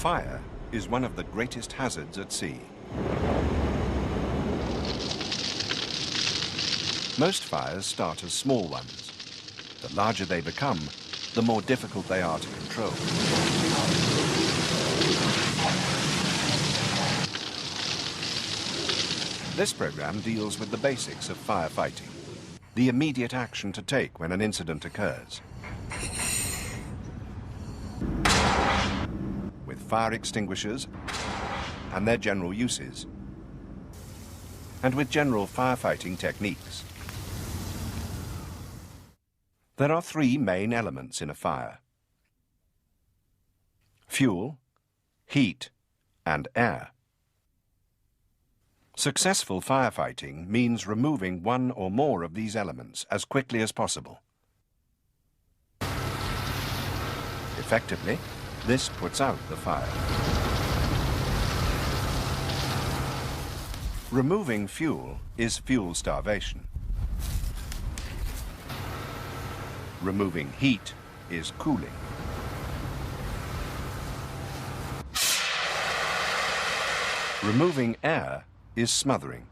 Fire is one of the greatest hazards at sea. Most fires start as small ones. The larger they become, the more difficult they are to control. This program deals with the basics of firefighting, the immediate action to take when an incident occurs. With fire extinguishers and their general uses, and with general firefighting techniques. There are three main elements in a fire: fuel, heat, and air. Successful firefighting means removing one or more of these elements as quickly as possible. Effectively, this puts out the fire. Removing fuel is fuel starvation. Removing heat is cooling. Removing air is smothering.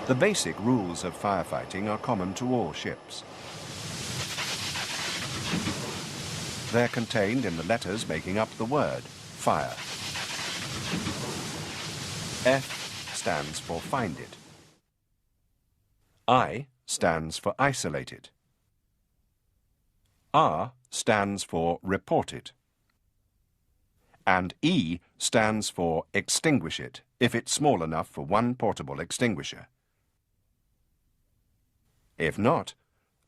The basic rules of firefighting are common to all ships. They're contained in the letters making up the word fire. F stands for find it. I stands for isolate it. R stands for report it. And E stands for extinguish it, if it's small enough for one portable extinguisher. If not,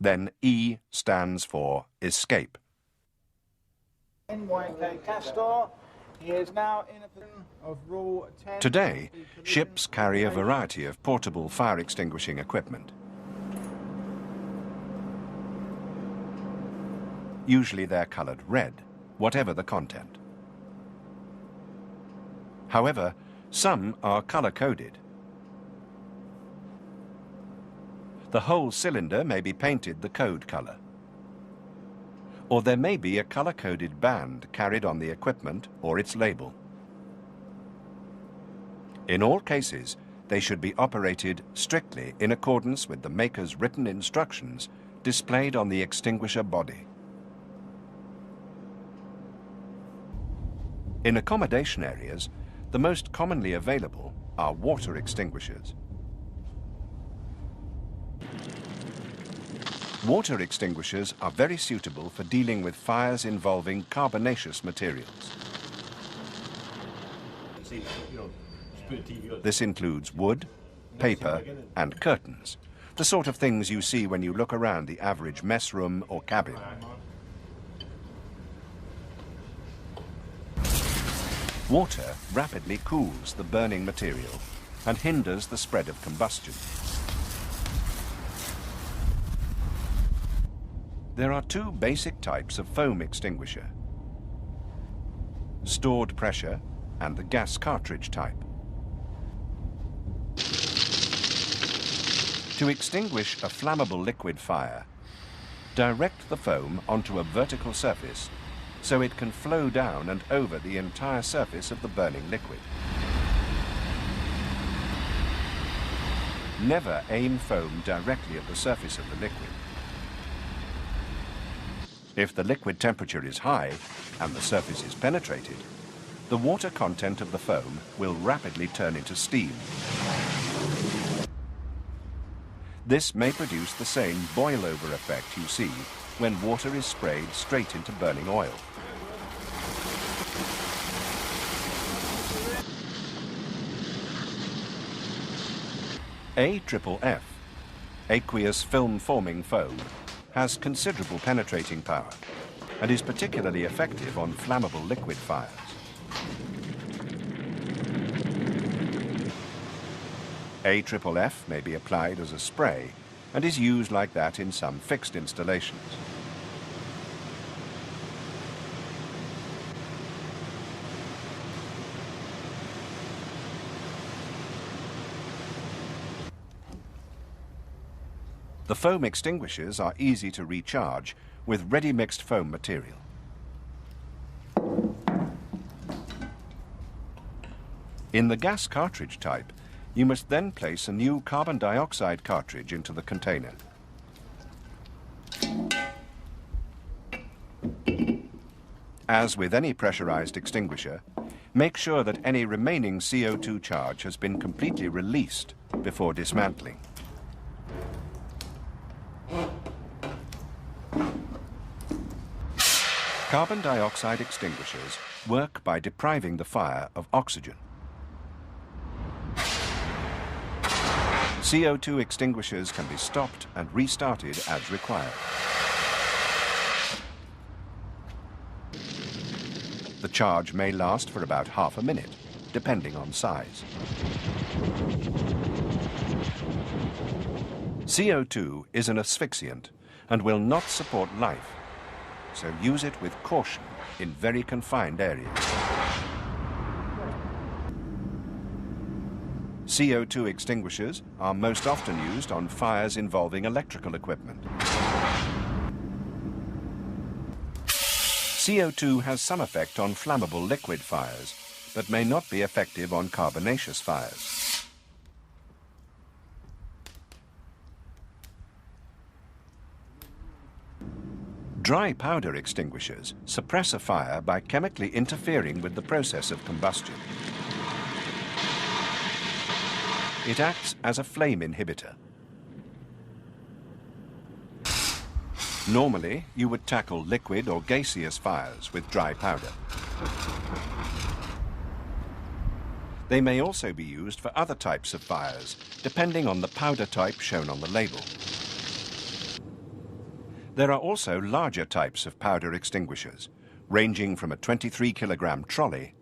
then E stands for escape. NYK Castor, he is now in a position of Rule 10. Today, ships carry a variety of portable fire extinguishing equipment. Usually they're coloured red, whatever the content. However, some are colour-coded. The whole cylinder may be painted the code colour. Or there may be a colour-coded band carried on the equipment or its label. In all cases, they should be operated strictly in accordance with the maker's written instructions displayed on the extinguisher body. In accommodation areas, the most commonly available are water extinguishers. Water extinguishers are very suitable for dealing with fires involving carbonaceous materials. This includes wood, paper, and curtains, the sort of things you see when you look around the average mess room or cabin. Water rapidly cools the burning material and hinders the spread of combustion. There are two basic types of foam extinguisher: stored pressure and the gas cartridge type. To extinguish a flammable liquid fire, direct the foam onto a vertical surface so it can flow down and over the entire surface of the burning liquid. Never aim foam directly at the surface of the liquid. If the liquid temperature is high and the surface is penetrated, the water content of the foam will rapidly turn into steam. This may produce the same boil-over effect you see when water is sprayed straight into burning oil. AFFF, aqueous film-forming foam, has considerable penetrating power and is particularly effective on flammable liquid fires. AFFF may be applied as a spray and is used like that in some fixed installations. The foam extinguishers are easy to recharge with ready-mixed foam material. In the gas cartridge type, you must then place a new carbon dioxide cartridge into the container. As with any pressurized extinguisher, make sure that any remaining CO2 charge has been completely released before dismantling. Carbon dioxide extinguishers work by depriving the fire of oxygen. CO2 extinguishers can be stopped and restarted as required. The charge may last for about half a minute, depending on size. CO2 is an asphyxiant and will not support life, so use it with caution in very confined areas. CO2 extinguishers are most often used on fires involving electrical equipment. CO2 has some effect on flammable liquid fires, but may not be effective on carbonaceous fires. Dry powder extinguishers suppress a fire by chemically interfering with the process of combustion. It acts as a flame inhibitor. Normally, you would tackle liquid or gaseous fires with dry powder. They may also be used for other types of fires, depending on the powder type shown on the label. There are also larger types of powder extinguishers, ranging from a 23-kilogram trolley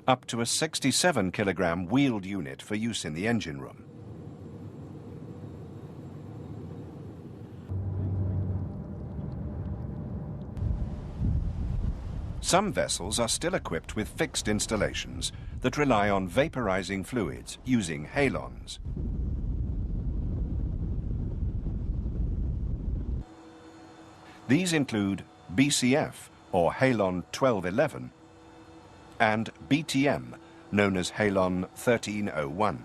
up to a 67-kilogram wheeled unit for use in the engine room. Some vessels are still equipped with fixed installations that rely on vaporizing fluids using halons. These include BCF, or Halon 1211, and BTM, known as Halon 1301.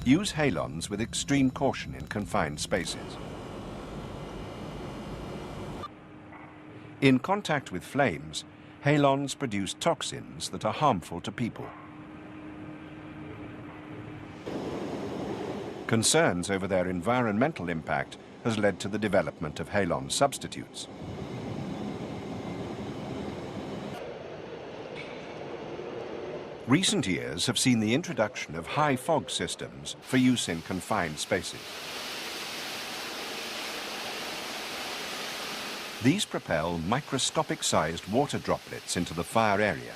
Use halons with extreme caution in confined spaces. In contact with flames, halons produce toxins that are harmful to people. Concerns over their environmental impact has led to the development of halon substitutes. Recent years have seen the introduction of high fog systems for use in confined spaces. These propel microscopic-sized water droplets into the fire area,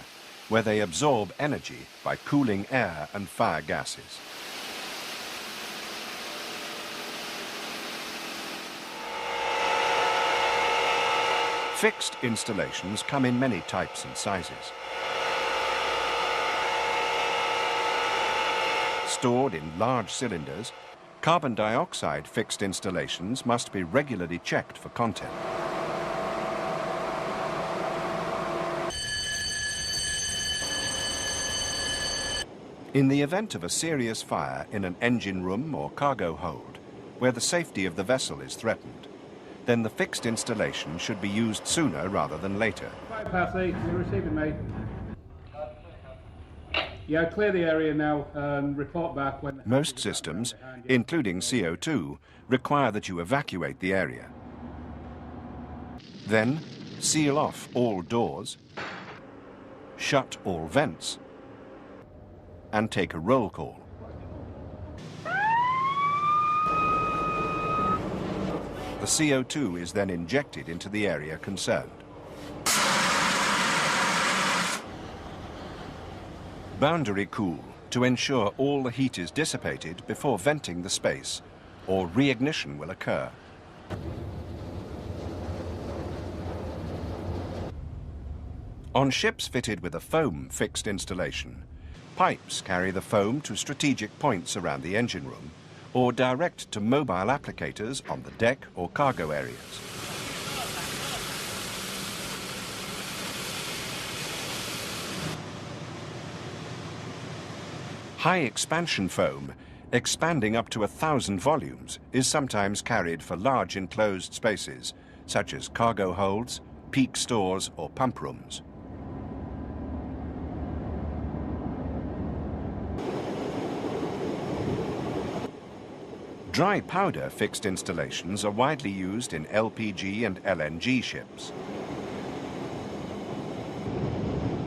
where they absorb energy by cooling air and fire gases. Fixed installations come in many types and sizes. Stored in large cylinders, carbon dioxide fixed installations must be regularly checked for content. In the event of a serious fire in an engine room or cargo hold, where the safety of the vessel is threatened, then the fixed installation should be used sooner rather than later. Passy, you're receiving me. Yeah, clear the area now and report back when... Most systems, including CO2, require that you evacuate the area. Then, seal off all doors, shut all vents, and take a roll call. The CO2 is then injected into the area concerned. Boundary cool to ensure all the heat is dissipated before venting the space, or reignition will occur. On ships fitted with a foam fixed installation, Pipes carry the foam to strategic points around the engine room or direct to mobile applicators on the deck or cargo areas. High expansion foam, expanding up to 1,000 volumes, is sometimes carried for large enclosed spaces, such as cargo holds, peak stores or pump rooms. Dry powder fixed installations are widely used in LPG and LNG ships.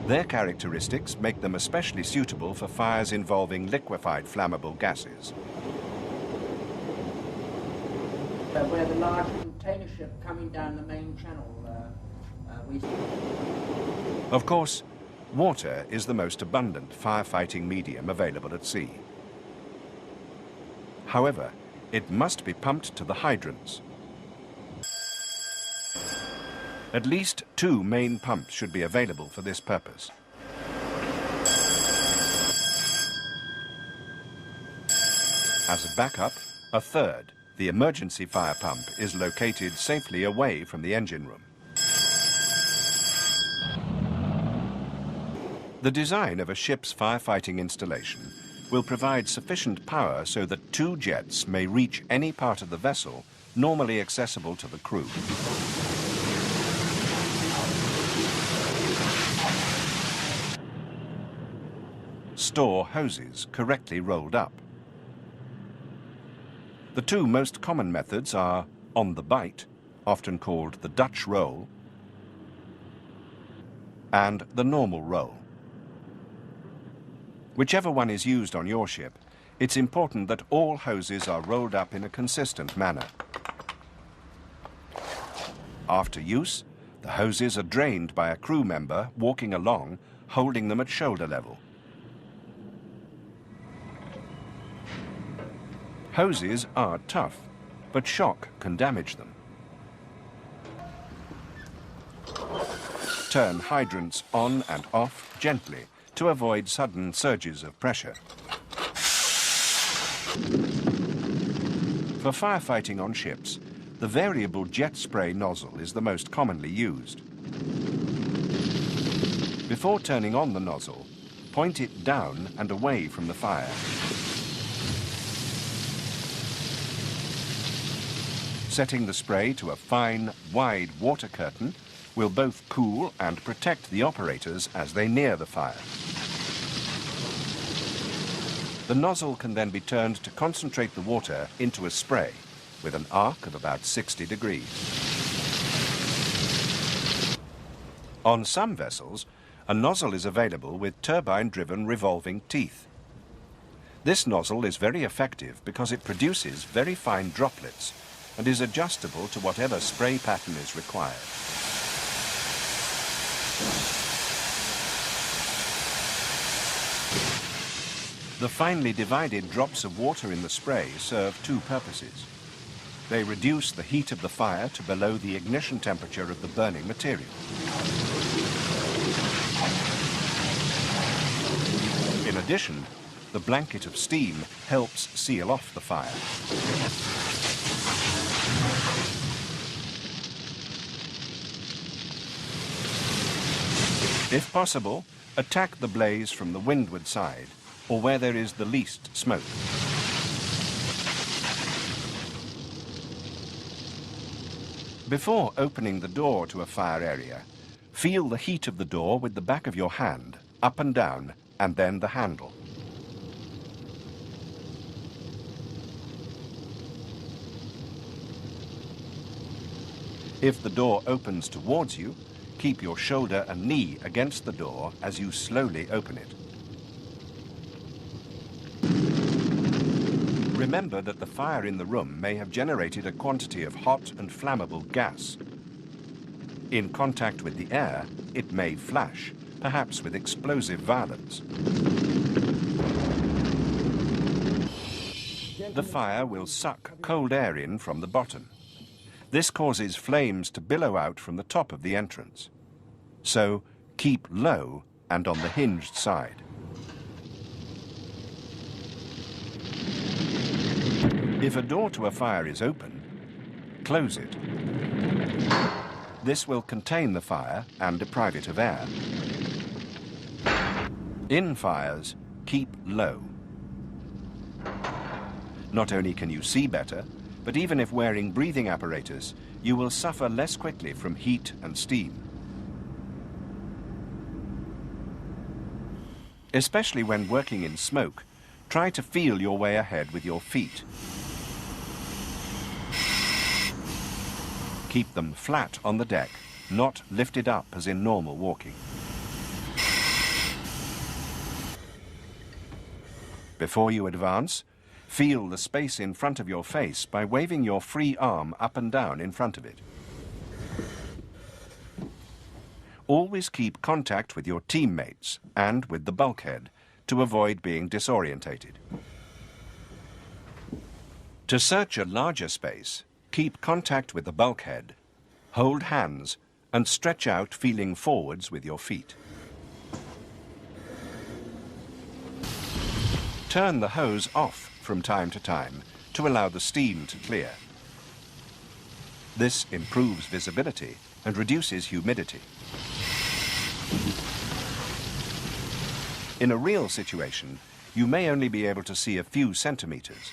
Their characteristics make them especially suitable for fires involving liquefied flammable gases. Where the large container ship coming down the main channel, Of course, water is the most abundant firefighting medium available at sea. However, it must be pumped to the hydrants. At least 2 main pumps should be available for this purpose. As a backup, a third, the emergency fire pump, is located safely away from the engine room. The design of a ship's firefighting installation will provide sufficient power so that 2 jets may reach any part of the vessel normally accessible to the crew. Store hoses correctly rolled up. The 2 most common methods are on the bight, often called the Dutch roll, and the normal roll. Whichever one is used on your ship, it's important that all hoses are rolled up in a consistent manner. After use, the hoses are drained by a crew member walking along, holding them at shoulder level. Hoses are tough, but shock can damage them. Turn hydrants on and off gently to avoid sudden surges of pressure. For firefighting on ships, the variable jet spray nozzle is the most commonly used. Before turning on the nozzle, point it down and away from the fire. Setting the spray to a fine, wide water curtain will both cool and protect the operators as they near the fire. The nozzle can then be turned to concentrate the water into a spray with an arc of about 60 degrees. On some vessels, a nozzle is available with turbine-driven revolving teeth. This nozzle is very effective because it produces very fine droplets and is adjustable to whatever spray pattern is required. The finely divided drops of water in the spray serve 2 purposes. They reduce the heat of the fire to below the ignition temperature of the burning material. In addition, the blanket of steam helps seal off the fire. If possible, attack the blaze from the windward side or where there is the least smoke. Before opening the door to a fire area, feel the heat of the door with the back of your hand, up and down, and then the handle. If the door opens towards you, keep your shoulder and knee against the door as you slowly open it. Remember that the fire in the room may have generated a quantity of hot and flammable gas. In contact with the air, it may flash, perhaps with explosive violence. The fire will suck cold air in from the bottom. This causes flames to billow out from the top of the entrance. So keep low and on the hinged side. If a door to a fire is open, close it. This will contain the fire and deprive it of air. In fires, keep low. Not only can you see better, but even if wearing breathing apparatus, you will suffer less quickly from heat and steam. Especially when working in smoke, try to feel your way ahead with your feet. Keep them flat on the deck, not lifted up as in normal walking. Before you advance, feel the space in front of your face by waving your free arm up and down in front of it. Always keep contact with your teammates and with the bulkhead to avoid being disorientated. To search a larger space, keep contact with the bulkhead, hold hands, and stretch out feeling forwards with your feet. Turn the hose off from time to time to allow the steam to clear. This improves visibility and reduces humidity. In a real situation, you may only be able to see a few centimeters,